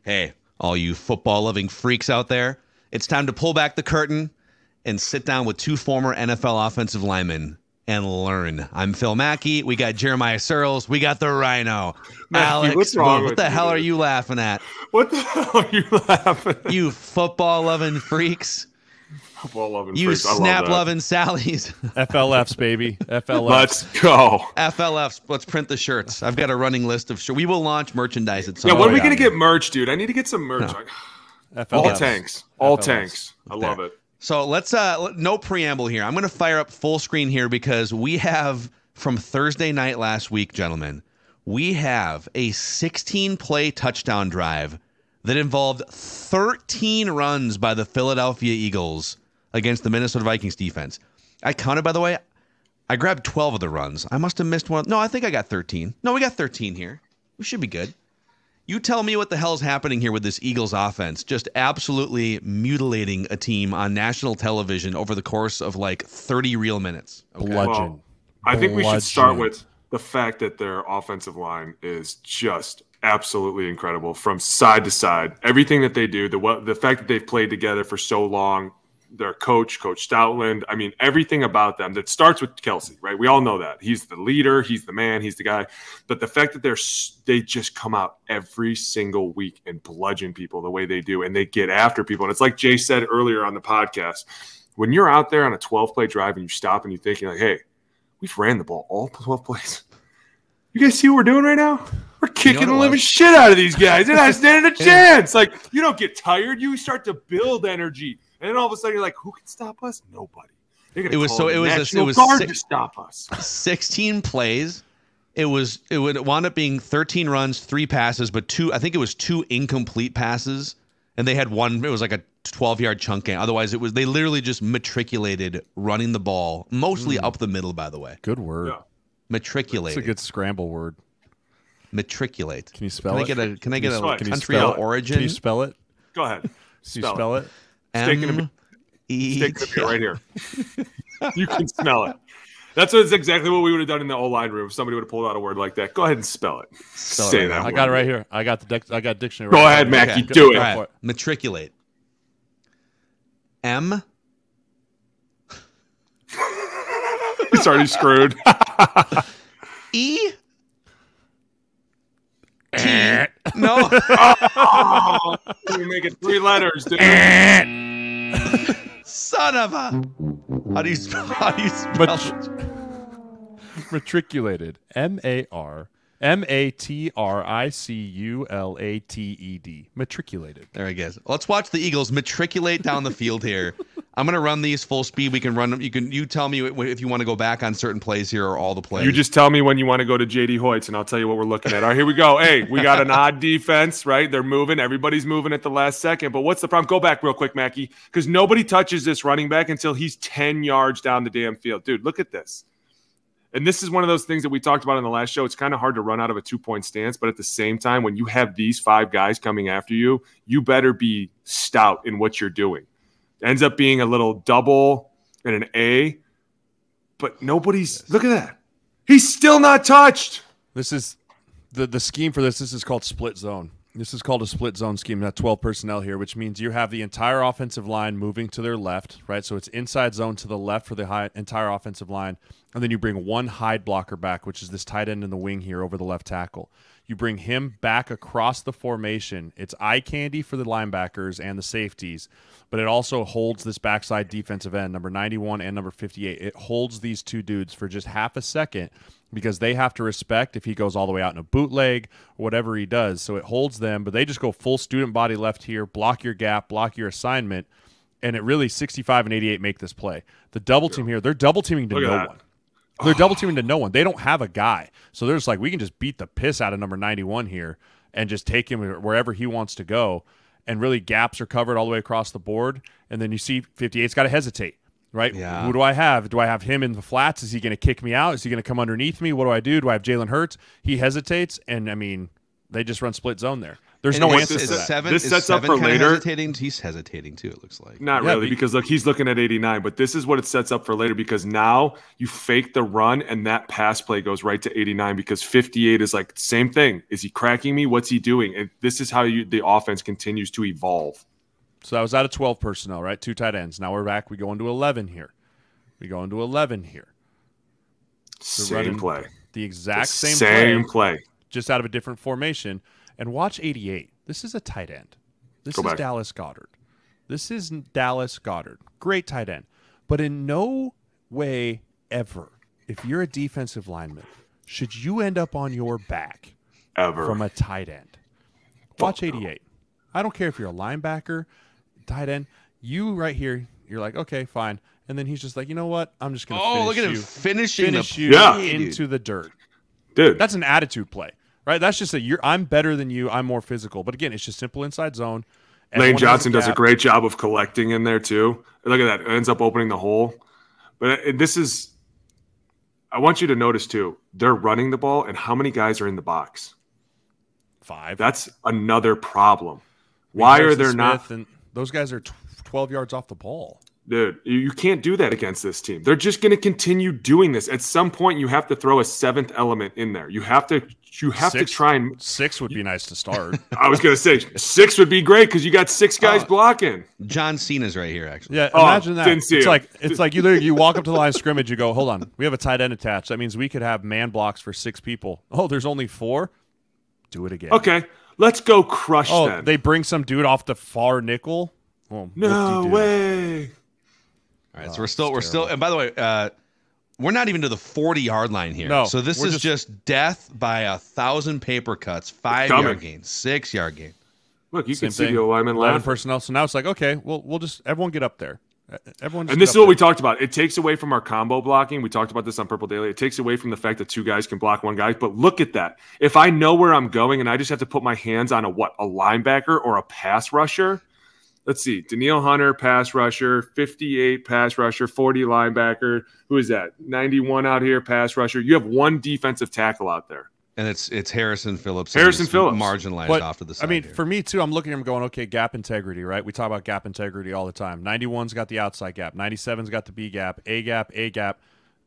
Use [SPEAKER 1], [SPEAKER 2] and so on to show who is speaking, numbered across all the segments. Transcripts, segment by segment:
[SPEAKER 1] Hey, all you football-loving freaks out there, it's time to pull back the curtain and sit down with two former NFL offensive linemen and learn. I'm Phil Mackey. We got Jeremiah Sirles. We got the Rhino.
[SPEAKER 2] Mackey,
[SPEAKER 1] Alex
[SPEAKER 2] what's wrong
[SPEAKER 1] Boone. What
[SPEAKER 2] with
[SPEAKER 1] the
[SPEAKER 2] you,
[SPEAKER 1] hell are
[SPEAKER 2] dude?
[SPEAKER 1] you laughing at?
[SPEAKER 2] What the hell are you laughing at?
[SPEAKER 1] You football-loving freaks.
[SPEAKER 2] Football-loving
[SPEAKER 1] You
[SPEAKER 2] freaks. I love that.
[SPEAKER 1] snap-loving Sallies.
[SPEAKER 3] FLFs, baby. FLFs.
[SPEAKER 2] Let's go.
[SPEAKER 1] FLFs. Let's print the shirts. I've got a running list of shirts. We will launch merchandise at some
[SPEAKER 2] Yeah, when
[SPEAKER 1] point.
[SPEAKER 2] are we going to get merch, dude? I need to get some merch.
[SPEAKER 3] FLFs.
[SPEAKER 2] All tanks. All
[SPEAKER 3] FLFs.
[SPEAKER 2] tanks. I love it.
[SPEAKER 1] So let's no preamble here. I'm going to fire up full screen here because we have from Thursday night last week, gentlemen, we have a 16-play touchdown drive that involved 13 runs by the Philadelphia Eagles against the Minnesota Vikings defense. I counted, by the way. I grabbed 12 of the runs. I must have missed one. No, I think I got 13. No, we got 13 here. We should be good. You tell me what the hell is happening here with this Eagles offense, just absolutely mutilating a team on national television over the course of like 30 real minutes. Okay?
[SPEAKER 3] Bludgeon.
[SPEAKER 2] Well, I think we should start
[SPEAKER 3] Bludgeon.
[SPEAKER 2] with the fact that their offensive line is just absolutely incredible from side to side. Everything that they do, the fact that they've played together for so long, their coach, Coach Stoutland, I mean, everything about them that starts with Kelsey, right? We all know that. He's the leader. He's the man. He's the guy. But the fact that they just come out every single week and bludgeon people the way they do, and they get after people. And it's like Jay said earlier on the podcast, when you're out there on a 12-play drive and you stop and you're thinking like, hey, we've ran the ball all 12 plays. You guys see what we're doing right now? We're kicking the living shit out of these guys. They're not standing a chance. Like, you don't get tired. You start to build energy. And then all of a sudden you're like, who can stop us? Nobody.
[SPEAKER 1] It was
[SPEAKER 2] Guard to stop us.
[SPEAKER 1] 16 plays. It would wound up being 13 runs, 3 passes, but I think it was 2 incomplete passes. And they had one, it was like a 12-yard chunk game. Otherwise, they literally just matriculated running the ball, mostly up the middle, by the way.
[SPEAKER 3] Good word.
[SPEAKER 2] Yeah.
[SPEAKER 1] Matriculated.
[SPEAKER 3] It's a good scramble word.
[SPEAKER 1] Matriculate.
[SPEAKER 3] Can you spell it?
[SPEAKER 1] Can I get a
[SPEAKER 2] Can you
[SPEAKER 1] country
[SPEAKER 2] spell
[SPEAKER 1] of
[SPEAKER 2] it?
[SPEAKER 1] origin?
[SPEAKER 3] Can you spell it?
[SPEAKER 2] Go ahead.
[SPEAKER 3] Can you spell it?
[SPEAKER 2] Stick it in
[SPEAKER 1] M-E-T.
[SPEAKER 2] right here. You can smell it. That's exactly what we would have done in the O-line room. If somebody would have pulled out a word like that. Go ahead and spell it. Say that.
[SPEAKER 3] I got it right here. I got dictionary.
[SPEAKER 2] Go
[SPEAKER 3] right
[SPEAKER 2] ahead,
[SPEAKER 3] here.
[SPEAKER 2] Mackey.
[SPEAKER 1] Okay.
[SPEAKER 2] Do it.
[SPEAKER 1] All right. Matriculate. M.
[SPEAKER 2] It's already screwed.
[SPEAKER 1] E. T. No.
[SPEAKER 2] Oh, you make it 3 letters, dude.
[SPEAKER 1] Son of a. How do you spell it?
[SPEAKER 3] Matriculated. MATRICULATED. Matriculated.
[SPEAKER 1] There he goes. Let's watch the Eagles matriculate down the field here. I'm gonna run these full speed. We can run them. You tell me if you want to go back on certain plays here or all the plays.
[SPEAKER 2] You just tell me when you want to go to JD Hoyt's, and I'll tell you what we're looking at. All right, here we go. Hey, we got an odd defense, right? They're moving. Everybody's moving at the last second. But what's the problem? Go back real quick, Mackey, because nobody touches this running back until he's 10 yards down the damn field. Dude, look at this. And this is one of those things that we talked about in the last show. It's kind of hard to run out of a 2-point stance, but at the same time, when you have these 5 guys coming after you, you better be stout in what you're doing. Ends up being a little double and an A, but nobody's – look at that. He's still not touched.
[SPEAKER 3] This is the scheme for this. This is called split zone. This is called a split zone scheme. Not 12 personnel here, which means you have the entire offensive line moving to their left, right? So it's inside zone to the left for the entire offensive line, and then you bring one hide blocker back, which is this tight end in the wing here over the left tackle. You bring him back across the formation. It's eye candy for the linebackers and the safeties, but it also holds this backside defensive end, number 91 and number 58. It holds these two dudes for just half a second because they have to respect if he goes all the way out in a bootleg or whatever he does. So it holds them, but they just go full student body left here, block your gap, block your assignment, and it really 65 and 88 make this play. The double team here, they're double teaming to no one. They're double teaming to no one. They don't have a guy. So they're just like, we can just beat the piss out of number 91 here and just take him wherever he wants to go. And really gaps are covered all the way across the board. And then you see 58's got to hesitate, right?
[SPEAKER 1] Yeah.
[SPEAKER 3] Who do I have? Do I have him in the flats? Is he going to kick me out? Is he going to come underneath me? What do I do? Do I have Jalen Hurts? He hesitates. And, I mean, They just run split zone there. There's
[SPEAKER 1] And
[SPEAKER 3] no
[SPEAKER 1] is-
[SPEAKER 3] answer
[SPEAKER 1] is
[SPEAKER 3] to that.
[SPEAKER 1] Seven,
[SPEAKER 2] This
[SPEAKER 1] is
[SPEAKER 2] sets up
[SPEAKER 1] Seven
[SPEAKER 2] for
[SPEAKER 1] kinda
[SPEAKER 2] later.
[SPEAKER 1] Hesitating? He's hesitating too. It looks like.
[SPEAKER 2] Not
[SPEAKER 3] Yeah,
[SPEAKER 2] really, because look, he's looking at 89, but this is what it sets up for later because now you fake the run and that pass play goes right to 89 because 58 is like same thing. Is he cracking me? What's he doing? And this is how the offense continues to evolve.
[SPEAKER 3] So that was out of 12 personnel, right? 2 tight ends. Now we're back. We go into 11 here.
[SPEAKER 2] Same
[SPEAKER 3] running
[SPEAKER 2] play.
[SPEAKER 3] The exact
[SPEAKER 2] The
[SPEAKER 3] same
[SPEAKER 2] play.
[SPEAKER 3] just out of a different formation. And watch 88. This is a tight end. This
[SPEAKER 2] Go
[SPEAKER 3] is
[SPEAKER 2] back.
[SPEAKER 3] Dallas Goedert. Great tight end. But in no way ever, if you're a defensive lineman, should you end up on your back
[SPEAKER 2] Ever.
[SPEAKER 3] from a tight end. Watch 88. I don't care if you're a linebacker, tight end. You right here, you're like, okay, fine. And then he's just like, you know what? I'm just going to
[SPEAKER 1] Oh, look at him finishing
[SPEAKER 3] finish
[SPEAKER 1] the
[SPEAKER 3] you
[SPEAKER 2] Yeah.
[SPEAKER 3] into the dirt.
[SPEAKER 2] Dude.
[SPEAKER 3] That's an attitude play, right? That's just I'm better than you. I'm more physical. But again, it's just simple inside zone.
[SPEAKER 2] Lane
[SPEAKER 3] Everyone has
[SPEAKER 2] Johnson does a
[SPEAKER 3] gap.
[SPEAKER 2] great job of collecting in there too. Look at that. It ends up opening the hole. But this is – I want you to notice too, they're running the ball and how many guys are in the box?
[SPEAKER 3] 5.
[SPEAKER 2] That's another problem. Why are there not –
[SPEAKER 3] And those guys are 12 yards off the ball.
[SPEAKER 2] Dude, you can't do that against this team. They're just going to continue doing this. At some point, you have to throw a 7th element in there. You have to try and.
[SPEAKER 3] 6 would be nice to start.
[SPEAKER 2] I was going to say 6 would be great because you got 6 guys blocking.
[SPEAKER 1] John Cena's right here, actually.
[SPEAKER 3] Yeah, imagine that.
[SPEAKER 2] didn't see
[SPEAKER 3] it's
[SPEAKER 2] him.
[SPEAKER 3] like you walk up to the line of scrimmage, you go, hold on, we have a tight end attached. That means we could have man blocks for 6 people. Oh, there's only 4? Do it again.
[SPEAKER 2] Okay, let's go crush them.
[SPEAKER 3] They bring some dude off the far nickel. Oh,
[SPEAKER 2] No
[SPEAKER 3] whoop-de-doo.
[SPEAKER 2] way.
[SPEAKER 1] All right, so we're still, and by the way, we're not even to the 40-yard line here.
[SPEAKER 3] No,
[SPEAKER 1] so this
[SPEAKER 3] we're
[SPEAKER 1] is just death by 1,000 paper cuts, 5-yard gain, 6-yard gain.
[SPEAKER 2] Look, you
[SPEAKER 3] Same
[SPEAKER 2] can see
[SPEAKER 3] thing.
[SPEAKER 2] the alignment
[SPEAKER 3] 11
[SPEAKER 2] laughing.
[SPEAKER 3] personnel. So now it's like, okay, we'll just everyone get up there. Everyone. Just
[SPEAKER 2] And this
[SPEAKER 3] get
[SPEAKER 2] is
[SPEAKER 3] up
[SPEAKER 2] what we
[SPEAKER 3] there.
[SPEAKER 2] talked about. It takes away from our combo blocking. We talked about this on Purple Daily. It takes away from the fact that 2 guys can block 1 guy. But look at that. If I know where I'm going and I just have to put my hands on a linebacker or a pass rusher. Let's see. Daniil Hunter, pass rusher, 58 pass rusher, 40 linebacker. Who is that? 91 out here, pass rusher. You have 1 defensive tackle out there.
[SPEAKER 1] And it's Harrison Phillips.
[SPEAKER 2] Harrison Phillips.
[SPEAKER 1] Marginalized
[SPEAKER 3] But,
[SPEAKER 1] off to the side.
[SPEAKER 3] I mean,
[SPEAKER 1] here.
[SPEAKER 3] for me too, I'm looking at him going, okay, gap integrity, right? We talk about gap integrity all the time. 91's got the outside gap. 97's got the B gap, A gap, A gap.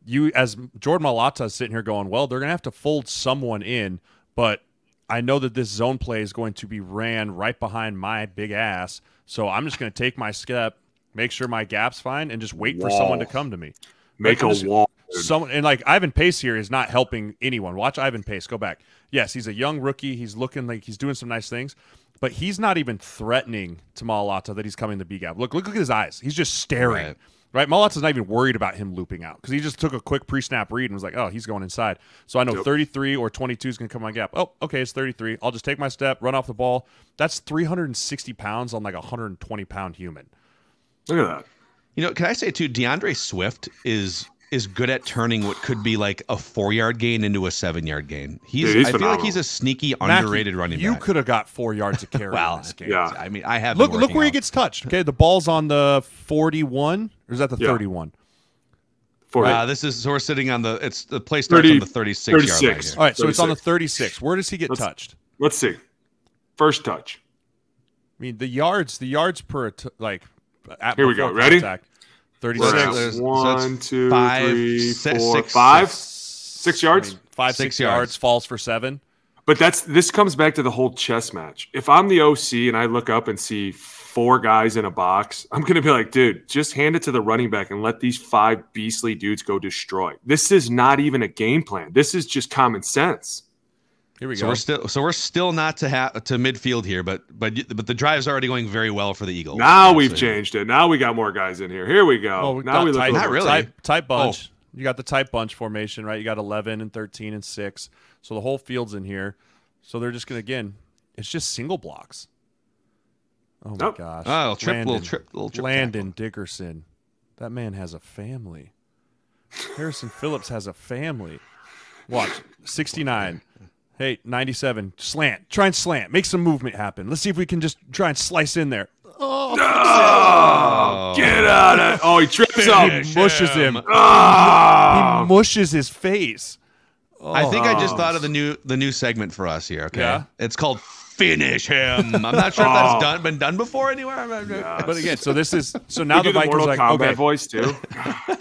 [SPEAKER 3] You, as Jordan Mailata is sitting here going, well, they're going to have to fold someone in, but I know that this zone play is going to be ran right behind my big ass, so I'm just going to take my step, make sure my gap's fine, and just wait for someone to come to me.
[SPEAKER 2] Make a wall.
[SPEAKER 3] Someone and like Ivan Pace here is not helping anyone. Watch Ivan Pace. Go back. Yes, he's a young rookie. He's looking like he's doing some nice things, but he's not even threatening to Mailata that he's coming to B gap. Look at his eyes. He's just staring. Right? Mailata's not even worried about him looping out because he just took a quick pre-snap read and was like, oh, he's going inside. So I know 33 or 22 is going to come on gap. Oh, okay, it's 33. I'll just take my step, run off the ball. That's 360 pounds on like a 120-pound human.
[SPEAKER 2] Look at that.
[SPEAKER 1] You know, can I say too, DeAndre Swift is good at turning what could be like a 4-yard gain into a 7-yard gain.
[SPEAKER 2] He's
[SPEAKER 1] I feel like
[SPEAKER 2] phenomenal.
[SPEAKER 1] he's a sneaky,
[SPEAKER 3] Mackey,
[SPEAKER 1] underrated running
[SPEAKER 3] you
[SPEAKER 1] back.
[SPEAKER 3] could have got 4 yards of carry in this game.
[SPEAKER 2] Yeah.
[SPEAKER 1] I mean, I have
[SPEAKER 3] Look
[SPEAKER 1] been
[SPEAKER 3] where he
[SPEAKER 1] working
[SPEAKER 3] gets touched. Okay, the ball's on the 41, or is that the 31?
[SPEAKER 2] 40.
[SPEAKER 1] This is so we're sitting on the play starts on the 36 yard line
[SPEAKER 2] 36.
[SPEAKER 1] here.
[SPEAKER 3] All right, so it's on the
[SPEAKER 2] 36.
[SPEAKER 3] 36. Where does he get touched?
[SPEAKER 2] Let's see. First touch.
[SPEAKER 3] I mean, the yards per
[SPEAKER 2] Here we go. Ready?
[SPEAKER 3] 36.
[SPEAKER 1] There's-
[SPEAKER 2] One,
[SPEAKER 1] it's
[SPEAKER 2] 2,
[SPEAKER 1] 5,
[SPEAKER 2] 3,
[SPEAKER 1] 6,
[SPEAKER 2] 4,
[SPEAKER 1] six,
[SPEAKER 2] 5.
[SPEAKER 1] six.
[SPEAKER 2] 6 yards?
[SPEAKER 3] 5,
[SPEAKER 1] 6
[SPEAKER 3] 6
[SPEAKER 1] yards.
[SPEAKER 3] yards, falls for 7.
[SPEAKER 2] But this comes back to the whole chess match. If I'm the OC and I look up and see 4 guys in a box, I'm going to be like, dude, just hand it to the running back and let these 5 beastly dudes go destroy. This is not even a game plan. This is just common sense.
[SPEAKER 3] Here we
[SPEAKER 1] So
[SPEAKER 3] go.
[SPEAKER 1] we're still not to midfield here, but the drive's already going very well for the Eagles.
[SPEAKER 2] Now we've changed it. Now we got more guys in here. Here we go.
[SPEAKER 3] Oh,
[SPEAKER 2] now we look
[SPEAKER 3] tight,
[SPEAKER 2] a little
[SPEAKER 1] Not really.
[SPEAKER 3] Tight bunch. You got the tight bunch formation, right? You got 11 and 13 and 6. So the whole field's in here. So they're just going to, again, it's just single blocks. Oh, my
[SPEAKER 2] Nope.
[SPEAKER 3] gosh.
[SPEAKER 1] Oh, little trip
[SPEAKER 3] Landon Dickerson. That man has a family. Harrison Phillips has a family. Watch. 69. Hey, 97. Slant. Try and slant. Make some movement happen. Let's see if we can just try and slice in there.
[SPEAKER 2] Oh, get out of it. Oh, he trips up.
[SPEAKER 3] He mushes him.
[SPEAKER 2] Oh.
[SPEAKER 3] He mushes his face.
[SPEAKER 1] I think I just thought of the new segment for us here. Okay,
[SPEAKER 3] Yeah.
[SPEAKER 1] It's called Finish Him. I'm not sure if that's been done before anywhere.
[SPEAKER 2] Yes.
[SPEAKER 3] But again, so now the
[SPEAKER 2] do
[SPEAKER 3] Vikings are
[SPEAKER 2] Mortal
[SPEAKER 3] like,
[SPEAKER 2] Kombat
[SPEAKER 3] okay.
[SPEAKER 2] voice too.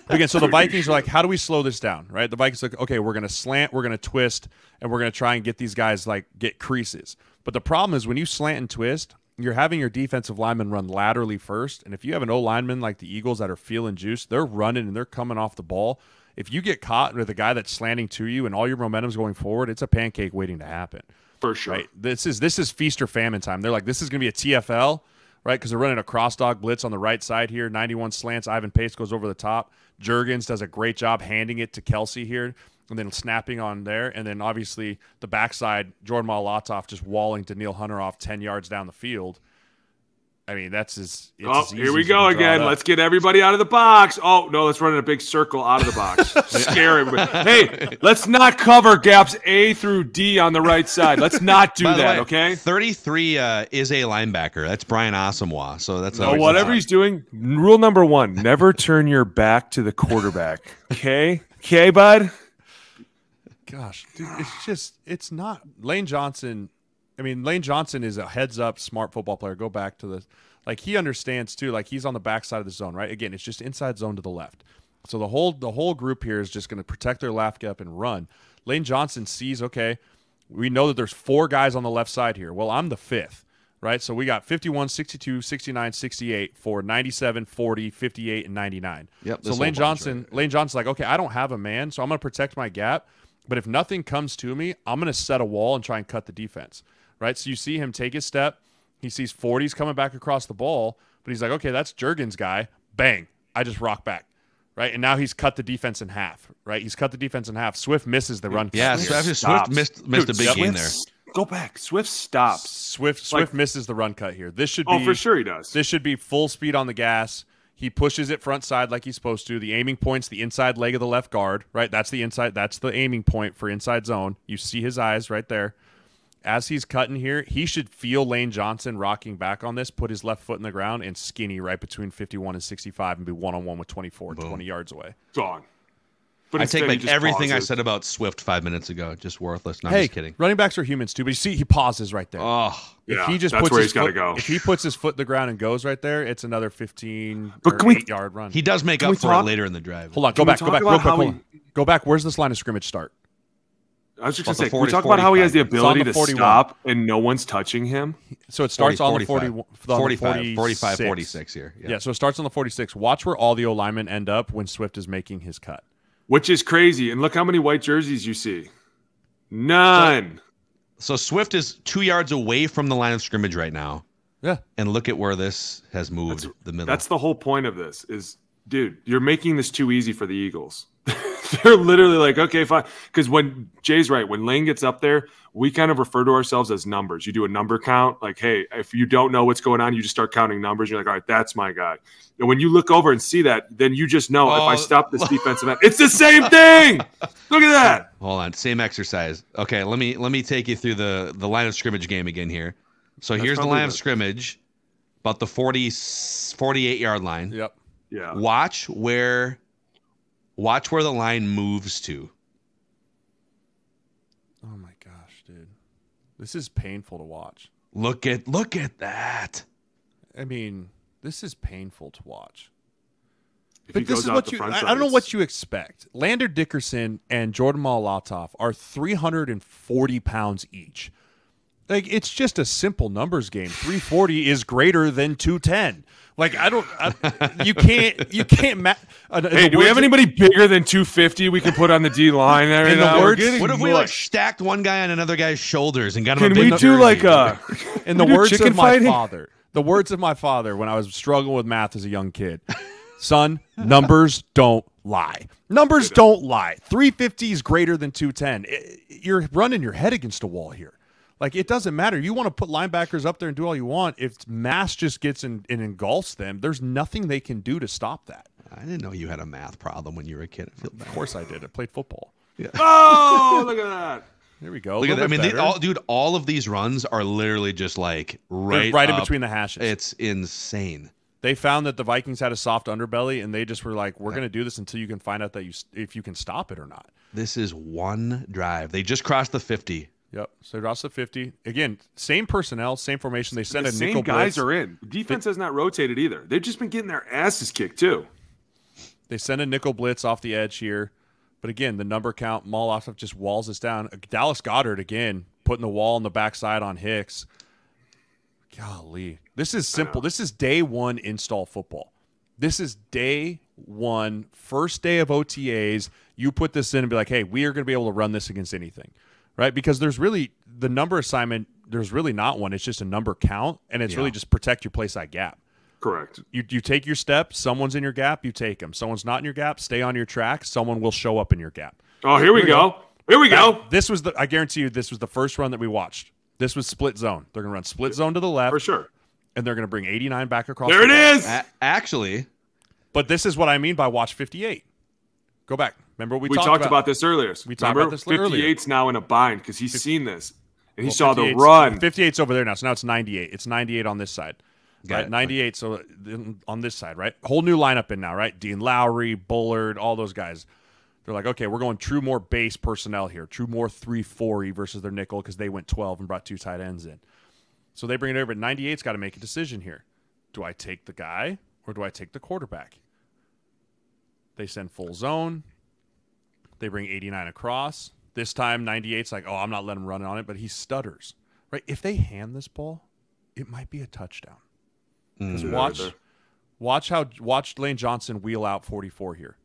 [SPEAKER 3] Again, so the Vikings are like, how do we slow this down, right? The Vikings are like, okay, we're going to slant, we're going to twist, and we're going to try and get these guys, like, get creases. But the problem is when you slant and twist, you're having your defensive linemen run laterally first, and if you have an O-lineman like the Eagles that are feeling juice, they're running and they're coming off the ball. If you get caught with a guy that's slanting to you and all your momentum's going forward, it's a pancake waiting to happen.
[SPEAKER 2] For sure.
[SPEAKER 3] Right? This is feast or famine time. They're like, this is going to be a TFL, right? Because they're running a cross dog blitz on the right side here. 91 slants. Ivan Pace goes over the top. Jurgens does a great job handing it to Kelsey here and then snapping on there. And then obviously the backside, Jordan Malatov just walling to Neil Hunter off 10 yards down the field. I mean, that's as easy
[SPEAKER 2] here we
[SPEAKER 3] as
[SPEAKER 2] go
[SPEAKER 3] you can draw
[SPEAKER 2] again.
[SPEAKER 3] it up.
[SPEAKER 2] Let's get everybody out of the box. Oh, no, let's run in a big circle out of the box. Scare everybody. Hey, let's not cover gaps A through D on the right side. Let's not do
[SPEAKER 1] By the
[SPEAKER 2] that,
[SPEAKER 1] way,
[SPEAKER 2] okay?
[SPEAKER 1] 33 is a linebacker. That's Brian Asamoah. So that's
[SPEAKER 2] No, whatever he's doing, rule number 1, never turn your back to the quarterback. Okay? Okay, bud?
[SPEAKER 3] Gosh, dude, it's not Lane Johnson. I mean, Lane Johnson is a heads-up, smart football player. Go back to this. Like, he understands, too. Like, he's on the backside of the zone, right? Again, it's just inside zone to the left. So the whole group here is just going to protect their left gap and run. Lane Johnson sees, okay, we know that there's 4 guys on the left side here. Well, I'm the 5th, right? So we got 51, 62, 69, 68 for 97, 40, 58, and 99.
[SPEAKER 1] Yep.
[SPEAKER 3] So Lane Johnson's like, okay, I don't have a man, so I'm going to protect my gap. But if nothing comes to me, I'm going to set a wall and try and cut the defense. Right, so you see him take his step. He sees 40s coming back across the ball, but he's like, okay, that's Jurgens' guy. Bang, I just rock back. Right, and now he's cut the defense in half. Right, he's cut the defense in half. Swift misses the run.
[SPEAKER 1] Yeah, Swift missed a big gain there.
[SPEAKER 2] Go back. Swift stops.
[SPEAKER 3] Swift misses the run cut here. This should be.
[SPEAKER 2] Oh, for sure he does.
[SPEAKER 3] This should be full speed on the gas. He pushes it front side like he's supposed to. The aiming point's the inside leg of the left guard. Right, that's the inside. That's the aiming point for inside zone. You see his eyes right there. As he's cutting here, he should feel Lane Johnson rocking back on this, put his left foot in the ground, and skinny right between 51 and 65 and be one-on-one with 24, 20 yards away.
[SPEAKER 2] Gone. But
[SPEAKER 1] I take back
[SPEAKER 2] just
[SPEAKER 1] everything
[SPEAKER 2] pauses.
[SPEAKER 1] I said about Swift 5 minutes ago. Just worthless. No, I'm
[SPEAKER 3] Hey,
[SPEAKER 1] just kidding.
[SPEAKER 3] running backs are humans too, but you see he pauses right there.
[SPEAKER 1] Oh,
[SPEAKER 3] If
[SPEAKER 2] Yeah,
[SPEAKER 3] he just
[SPEAKER 2] that's
[SPEAKER 3] puts
[SPEAKER 2] where
[SPEAKER 3] his
[SPEAKER 2] he's gotta
[SPEAKER 3] foot,
[SPEAKER 2] go.
[SPEAKER 3] If he puts his foot in the ground and goes right there, it's another 15
[SPEAKER 2] But
[SPEAKER 3] or
[SPEAKER 2] can we-
[SPEAKER 3] 8-yard run.
[SPEAKER 1] he does make
[SPEAKER 2] Can
[SPEAKER 1] up
[SPEAKER 2] we
[SPEAKER 1] for
[SPEAKER 2] talk-
[SPEAKER 1] it later in the drive.
[SPEAKER 3] Hold on,
[SPEAKER 2] Can
[SPEAKER 3] go
[SPEAKER 2] we
[SPEAKER 3] back
[SPEAKER 2] talk
[SPEAKER 3] real
[SPEAKER 2] about
[SPEAKER 3] quick.
[SPEAKER 2] how
[SPEAKER 3] Hold on. Go back. Where's this line of scrimmage start?
[SPEAKER 2] I was just
[SPEAKER 1] About
[SPEAKER 2] going to say,
[SPEAKER 1] the
[SPEAKER 2] can we
[SPEAKER 1] 40,
[SPEAKER 2] talk about how he has the
[SPEAKER 1] 45.
[SPEAKER 2] ability
[SPEAKER 3] It's on
[SPEAKER 2] to
[SPEAKER 3] the 41.
[SPEAKER 2] stop and no one's touching him?
[SPEAKER 3] So it starts on the
[SPEAKER 1] 45. 45, 46 here.
[SPEAKER 3] Yeah, so it starts on the 46. Watch where all the O-linemen end up when Swift is making his cut.
[SPEAKER 2] Which is crazy. And look how many white jerseys you see. None.
[SPEAKER 1] So Swift is 2 yards away from the line of scrimmage right now.
[SPEAKER 3] Yeah.
[SPEAKER 1] And look at where this has moved, the middle.
[SPEAKER 2] That's the whole point of this is, dude, you're making this too easy for the Eagles. They're literally like, okay, fine. Because when Jay's right, when Lane gets up there, we kind of refer to ourselves as numbers. You do a number count. Like, hey, if you don't know what's going on, you just start counting numbers. You're like, all right, that's my guy. And when you look over and see that, then you just know if I stop this defensive end, it's the same thing. Look at that.
[SPEAKER 1] Hold on, same exercise. Okay, let me take you through the line of scrimmage game again here. So here's the line of scrimmage, about the 48-yard line.
[SPEAKER 3] Yep.
[SPEAKER 2] Yeah.
[SPEAKER 1] Watch where the line moves to.
[SPEAKER 3] Oh my gosh, dude. This is painful to watch.
[SPEAKER 1] Look at that.
[SPEAKER 3] I mean, this is painful to watch.
[SPEAKER 2] If
[SPEAKER 3] But
[SPEAKER 2] he
[SPEAKER 3] this
[SPEAKER 2] goes
[SPEAKER 3] is
[SPEAKER 2] out
[SPEAKER 3] what
[SPEAKER 2] the
[SPEAKER 3] you
[SPEAKER 2] front
[SPEAKER 3] I
[SPEAKER 2] side,
[SPEAKER 3] don't know
[SPEAKER 2] it's-
[SPEAKER 3] what you expect. Lander Dickerson and Jordan Malatov are 340 pounds each. Like, it's just a simple numbers game. 340 is greater than 210. Like, you can't.
[SPEAKER 2] Hey, do we have anybody bigger than 250 we can put on the D line there?
[SPEAKER 3] In the
[SPEAKER 2] We're
[SPEAKER 3] words-
[SPEAKER 2] getting
[SPEAKER 1] What if we like
[SPEAKER 2] mushed.
[SPEAKER 1] stacked one guy on another guy's shoulders and got him
[SPEAKER 2] Can
[SPEAKER 1] a big
[SPEAKER 2] we do
[SPEAKER 1] jersey?
[SPEAKER 2] like a
[SPEAKER 3] In the
[SPEAKER 2] we do
[SPEAKER 3] words
[SPEAKER 2] chicken
[SPEAKER 3] of my
[SPEAKER 2] fighting?
[SPEAKER 3] father, the words of my father when I was struggling with math as a young kid, son, numbers don't lie. Numbers don't lie. 350 is greater than 210. You're running your head against a wall here. Like, it doesn't matter. You want to put linebackers up there and do all you want. If mass just gets in and engulfs them, there's nothing they can do to stop that.
[SPEAKER 1] I didn't know you had a math problem when you were a kid. I feel bad.
[SPEAKER 3] Of course I did. I played football.
[SPEAKER 2] Oh, look at that.
[SPEAKER 3] There we go.
[SPEAKER 1] Look at that. I mean, all of these runs are literally just like right
[SPEAKER 3] in
[SPEAKER 1] up.
[SPEAKER 3] between the hashes.
[SPEAKER 1] It's insane.
[SPEAKER 3] They found that the Vikings had a soft underbelly, and they just were like, we're going to do this until you can find out that if you can stop it or not.
[SPEAKER 1] This is one drive. They just crossed the 50.
[SPEAKER 3] Yep. So they crossed the 50. Again, same personnel, same formation. They send a nickel
[SPEAKER 2] same guys
[SPEAKER 3] blitz.
[SPEAKER 2] are in. Defense has not rotated either. They've just been getting their asses kicked too.
[SPEAKER 3] They send a nickel blitz off the edge here. But again, the number count, Molotov just walls us down. Dallas Goedert, again, putting the wall on the backside on Hicks. Golly. This is simple. This is day one install football. This is day one, first day of OTAs. You put this in and be like, hey, we are going to be able to run this against anything, right? Because there's really the number assignment, there's really not one. It's just a number count, and it's really just protect your play side gap.
[SPEAKER 2] Correct.
[SPEAKER 3] You take your steps. Someone's in your gap, you take them. Someone's not in your gap, stay on your track. Someone will show up in your gap.
[SPEAKER 2] Oh, here we go. Here we go.
[SPEAKER 3] This was I guarantee you, this was the first run that we watched. This was split zone. They're going to run split zone to the left.
[SPEAKER 2] For sure.
[SPEAKER 3] And they're going to bring 89 back across.
[SPEAKER 2] There it is.
[SPEAKER 1] Actually.
[SPEAKER 3] But this is what I mean by watch 58. Go back. Remember what
[SPEAKER 2] we talked about this earlier.
[SPEAKER 3] We talked about this earlier.
[SPEAKER 2] 58's now in a bind because he's seen this. And he saw the run.
[SPEAKER 3] 58's over there now. So now it's 98. It's 98 on this side.
[SPEAKER 1] Got
[SPEAKER 3] right? 98 so on this side, right? Whole new lineup in now, right? Dean Lowry, Bullard, all those guys. They're like, okay, we're going true more base personnel here. True more 3-4 versus their nickel because they went 12 and brought 2 tight ends in. So they bring it over, but 98's got to make a decision here. Do I take the guy or do I take the quarterback? They send full zone. They bring 89 across. This time, 98's like, oh, I'm not letting him run on it, but he stutters. Right? If they hand this ball, it might be a touchdown. Because watch Lane Johnson wheel out 44 here.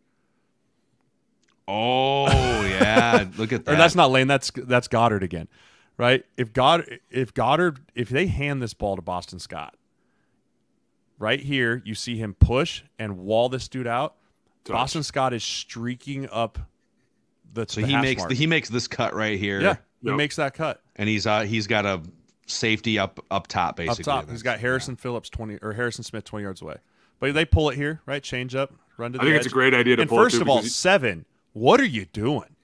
[SPEAKER 1] Oh, yeah. Look at that.
[SPEAKER 3] Or that's not Lane, that's Goddard again. Right? If they hand this ball to Boston Scott, right here, you see him push and wall this dude out.
[SPEAKER 2] Touch.
[SPEAKER 3] Boston Scott is streaking up
[SPEAKER 1] so he makes this cut right here.
[SPEAKER 3] Yeah, he makes that cut.
[SPEAKER 1] And he's got a safety up top basically.
[SPEAKER 3] Up top. He's got Harrison Phillips 20 or Harrison Smith 20 yards away. But they pull it here, right? Change up, run to the edge.
[SPEAKER 2] I think it's a great idea to
[SPEAKER 3] and
[SPEAKER 2] pull it.
[SPEAKER 3] First of all, 7, what are you doing?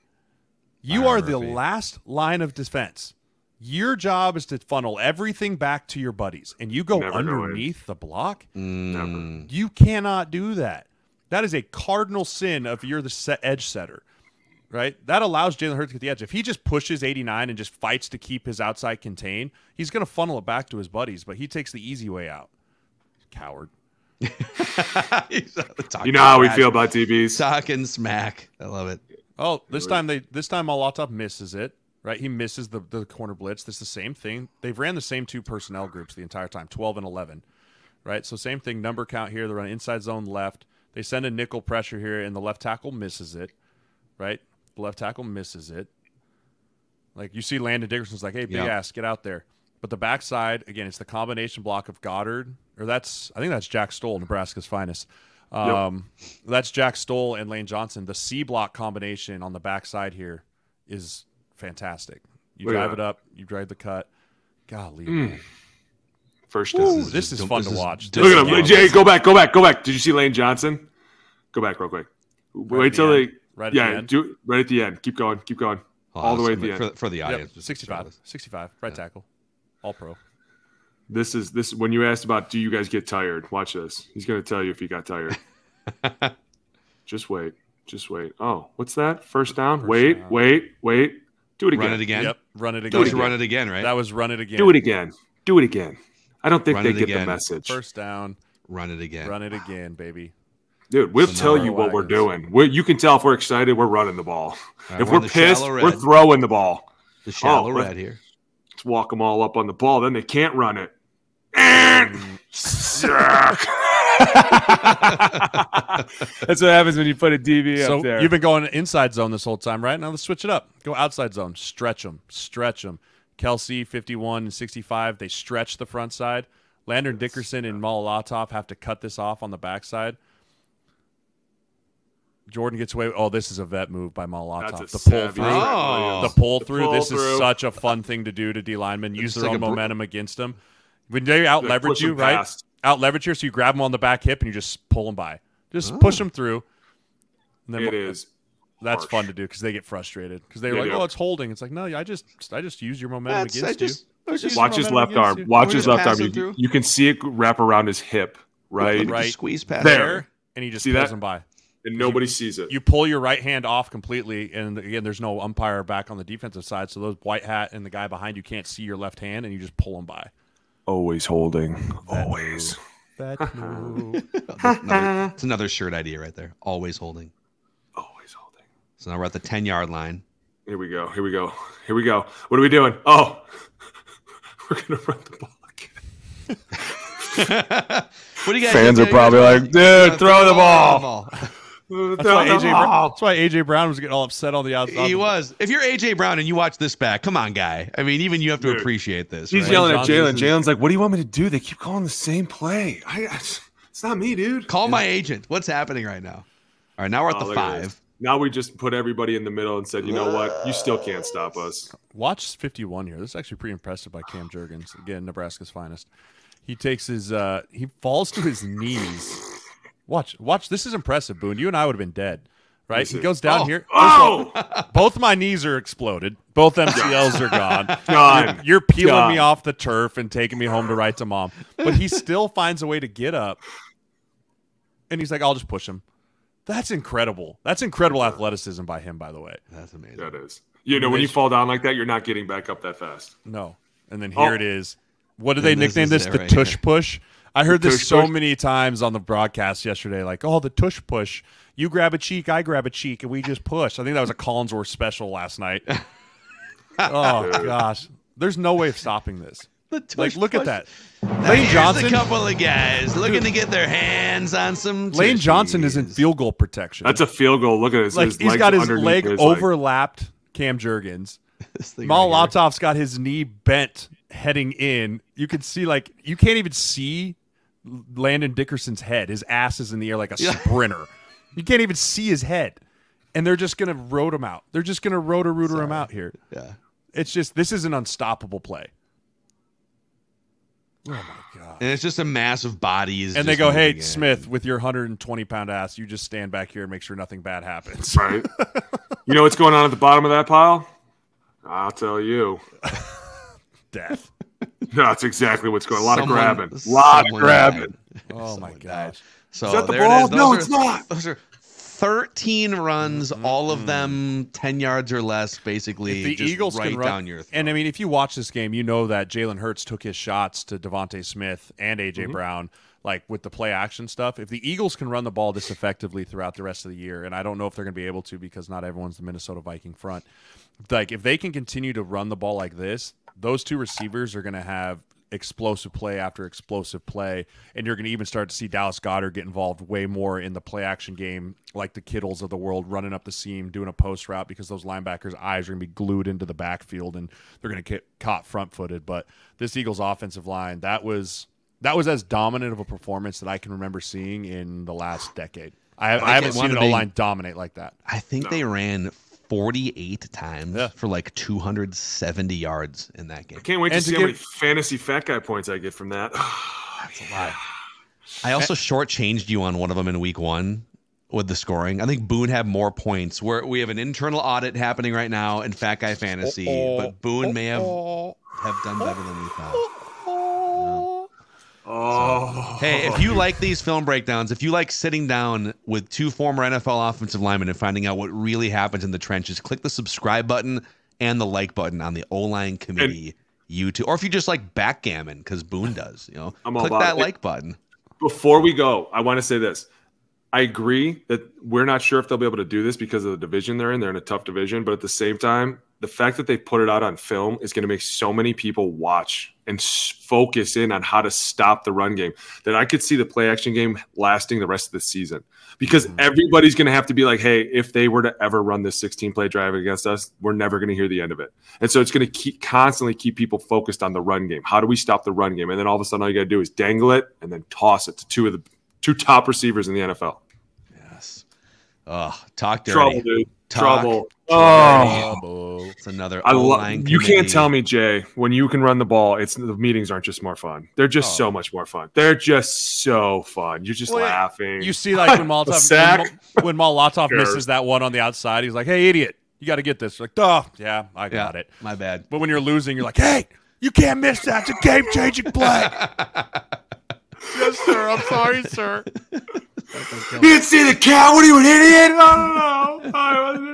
[SPEAKER 3] You are the last line of defense. Your job is to funnel everything back to your buddies, and you go underneath the block?
[SPEAKER 2] Never.
[SPEAKER 3] You cannot do that. That is a cardinal sin if you're the edge setter, right? That allows Jalen Hurts to get the edge. If he just pushes 89 and just fights to keep his outside contained, he's going to funnel it back to his buddies, but he takes the easy way out. Coward.
[SPEAKER 2] You know how we feel about DBs.
[SPEAKER 1] Talking smack. I love it.
[SPEAKER 3] Oh, this time Molotov misses it. Right, he misses the corner blitz. This is the same thing. They've ran the same 2 personnel groups the entire time, 12 and 11. Right, so same thing. Number count here. They run inside zone left. They send a nickel pressure here, and the left tackle misses it. Right, the left tackle misses it. Like you see, Landon Dickerson's like, "Hey, big ass, get out there." But the backside again, it's the combination block of Goddard, or I think that's Jack Stoll, Nebraska's finest. That's Jack Stoll and Lane Johnson. The C block combination on the backside here is fantastic. You drive it up, you drive the cut. Golly.
[SPEAKER 2] First down.
[SPEAKER 3] This is fun to watch.
[SPEAKER 2] Look at him. Jay, go back. Did you see Lane Johnson? Go back real quick. Wait till they
[SPEAKER 3] right at
[SPEAKER 2] the end. Keep going. All the way at the end.
[SPEAKER 1] For the audience.
[SPEAKER 3] 65. Right tackle. All pro.
[SPEAKER 2] This is when you asked about do you guys get tired? Watch this. He's going to tell you if he got tired. Just wait. Oh, what's that? First down. Wait. Do it again.
[SPEAKER 1] Run it again.
[SPEAKER 3] Yep. Run it again.
[SPEAKER 1] Run it again, right?
[SPEAKER 3] That was run it again.
[SPEAKER 2] Do it again. I don't think they get the message.
[SPEAKER 3] First down.
[SPEAKER 1] Run it again.
[SPEAKER 3] Run it again, baby.
[SPEAKER 2] Dude, we'll tell you what we're doing. You can tell if we're excited, we're running the ball.
[SPEAKER 1] Right,
[SPEAKER 2] if we're pissed, we're throwing the ball.
[SPEAKER 1] The shallow red here.
[SPEAKER 2] Let's walk them all up on the ball. Then they can't run it. That's what happens when you put a DB up there.
[SPEAKER 3] You've been going inside zone this whole time, right? Now let's switch it up. Go outside zone. Stretch them. Kelsey, 51 and 65. They stretch the front side. Landon Dickerson and Molotov have to cut this off on the backside. Jordan gets away. Oh, this is a vet move by Molotov. The pull through. The pull through. This is such a fun thing to do to D linemen. Use their own momentum against them. When they out leverage you, right? Out leverage here, so you grab them on the back hip and you just pull them by. Just push them through. And then that's fun to do because they get frustrated because they're like, "Oh, it's holding." It's like, no, I just use your momentum against you.
[SPEAKER 2] Watch his left arm. Watch his left arm. You can see it wrap around his hip right
[SPEAKER 1] squeeze past
[SPEAKER 2] there.
[SPEAKER 3] And he just
[SPEAKER 2] See
[SPEAKER 3] pulls
[SPEAKER 2] that?
[SPEAKER 3] him by.
[SPEAKER 2] And nobody sees it.
[SPEAKER 3] You pull your right hand off completely, and again, there's no umpire back on the defensive side, so those white hat and the guy behind you can't see your left hand, and you just pull him by.
[SPEAKER 2] Always holding. Always.
[SPEAKER 3] That move.
[SPEAKER 1] It's another shirt idea right there. Always holding.
[SPEAKER 2] Always holding.
[SPEAKER 1] So now we're at the 10-yard line.
[SPEAKER 2] Here we go. What are we doing? Oh, we're going to run the ball again.
[SPEAKER 1] What do you guys
[SPEAKER 2] Fans are probably like, dude, throw the ball.
[SPEAKER 3] That's why AJ Brown was getting all upset on the outside.
[SPEAKER 1] He was. If you're AJ Brown and you watch this back, come on, guy. I mean, even you have to appreciate this.
[SPEAKER 2] He's
[SPEAKER 1] right?
[SPEAKER 2] yelling at Jalen. Jalen's like, what do you want me to do? They keep calling the same play. It's not me, dude.
[SPEAKER 1] Call my agent. What's happening right now? All right, now we're at the 5.
[SPEAKER 2] Now we just put everybody in the middle and said, you know what? You still can't stop us.
[SPEAKER 3] Watch 51 here. This is actually pretty impressive by Cam Jurgens. Again, Nebraska's finest. He takes his he falls to his knees. Watch. This is impressive, Boone. You and I would have been dead. Right? He goes down here.
[SPEAKER 2] Oh!
[SPEAKER 3] Both my knees are exploded. Both MCLs are gone. You're peeling me off the turf and taking me home to write to mom. But he still finds a way to get up. And he's like, I'll just push him. That's incredible. That's incredible athleticism by him, by the way.
[SPEAKER 1] That's amazing.
[SPEAKER 2] That is. You know, when you fall down like that, you're not getting back up that fast.
[SPEAKER 3] No. And then here it is. What do they nickname this? The
[SPEAKER 1] right
[SPEAKER 3] tush
[SPEAKER 1] here.
[SPEAKER 3] push? I heard this so many times on the broadcast yesterday. Like, oh, the tush push. You grab a cheek, I grab a cheek, and we just push. I think that was a Collinsworth special last night. Oh, gosh. There's no way of stopping this. Like, look at that. Lane Johnson.
[SPEAKER 1] A couple of guys looking to get their hands on some.
[SPEAKER 3] Lane
[SPEAKER 1] tushies.
[SPEAKER 3] Johnson is in field goal protection.
[SPEAKER 2] That's a field goal. Look at his.
[SPEAKER 3] Like,
[SPEAKER 2] his
[SPEAKER 3] he's
[SPEAKER 2] legs
[SPEAKER 3] got his
[SPEAKER 2] underneath
[SPEAKER 3] leg
[SPEAKER 2] his
[SPEAKER 3] overlapped. Cam Jurgens. Mal Latov's got his knee bent heading in. You can see, like, you can't even see Landon Dickerson's head. His ass is in the air like a sprinter. You can't even see his head. And they're just going to road him out. They're just going to roto-rooter him out here.
[SPEAKER 1] Yeah.
[SPEAKER 3] It's just, this is an unstoppable play. Oh, my God.
[SPEAKER 1] And it's just a mass of bodies.
[SPEAKER 3] And they go, hey, Smith, with your 120-pound ass, you just stand back here and make sure nothing bad happens.
[SPEAKER 2] Right. You know what's going on at the bottom of that pile? I'll tell you.
[SPEAKER 3] Death.
[SPEAKER 2] That's exactly what's going on. A lot of grabbing. A lot of grabbing.
[SPEAKER 3] Oh, my gosh.
[SPEAKER 1] So
[SPEAKER 2] is that the
[SPEAKER 1] there
[SPEAKER 2] ball?
[SPEAKER 1] it is.
[SPEAKER 2] No, it's not.
[SPEAKER 1] Those are 13 runs, all of them 10 yards or less, basically.
[SPEAKER 3] If the
[SPEAKER 1] just
[SPEAKER 3] Eagles
[SPEAKER 1] right
[SPEAKER 3] can run,
[SPEAKER 1] down your throat.
[SPEAKER 3] and I mean, if you watch this game, you know that Jalen Hurts took his shots to Devontae Smith and AJ Brown, like with the play action stuff. If the Eagles can run the ball this effectively throughout the rest of the year, and I don't know if they're going to be able to because not everyone's the Minnesota Viking front. Like if they can continue to run the ball like this, those two receivers are going to have explosive play after explosive play, and you're going to even start to see Dallas Goedert get involved way more in the play action game, like the Kittles of the world running up the seam, doing a post route because those linebackers' eyes are going to be glued into the backfield and they're going to get caught front-footed. But this Eagles offensive line, that was as dominant of a performance that I can remember seeing in the last decade. I haven't seen an O-line dominate like that.
[SPEAKER 1] I think they ran 48 times for like 270 yards in that game.
[SPEAKER 2] I can't wait to see how many fantasy fat guy points I get from that.
[SPEAKER 3] That's a lot.
[SPEAKER 1] I also shortchanged you on one of them in week 1 with the scoring. I think Boone had more points. We have an internal audit happening right now in Fat Guy Fantasy, but Boone may have done better than we thought. Hey, if you like these film breakdowns, if you like sitting down with 2 former NFL offensive linemen and finding out what really happens in the trenches, click the subscribe button and the like button on the O-Line Committee YouTube. Or if you just like backgammon, because Boone does, click that like button.
[SPEAKER 2] Before we go, I want to say this. I agree that we're not sure if they'll be able to do this because of the division they're in. They're in a tough division. But at the same time, the fact that they put it out on film is going to make so many people watch and focus in on how to stop the run game that I could see the play action game lasting the rest of the season because everybody's going to have to be like, hey, if they were to ever run this 16-play drive against us, we're never going to hear the end of it. And so it's going to constantly keep people focused on the run game. How do we stop the run game? And then all of a sudden all you got to do is dangle it and then toss it to two top receivers in the NFL.
[SPEAKER 1] Yes. Oh, talk dirty.
[SPEAKER 2] Trouble, dude. Trouble.
[SPEAKER 1] Oh, it's another O-line
[SPEAKER 2] You
[SPEAKER 1] committee.
[SPEAKER 2] can't tell me, Jay, when you can run the ball, the meetings aren't just more fun. They're just so much more fun. They're just so fun. You're just laughing.
[SPEAKER 3] You see, like when when Malatov misses that one on the outside, he's like, "Hey, idiot, you got to get this." Like, "Duh, yeah, I got it.
[SPEAKER 1] My bad."
[SPEAKER 3] But when you're losing, you're like, "Hey, you can't miss that. It's a game-changing play." Yes, sir. I'm sorry, sir.
[SPEAKER 2] You didn't see the cat? What are you, an idiot? I don't know.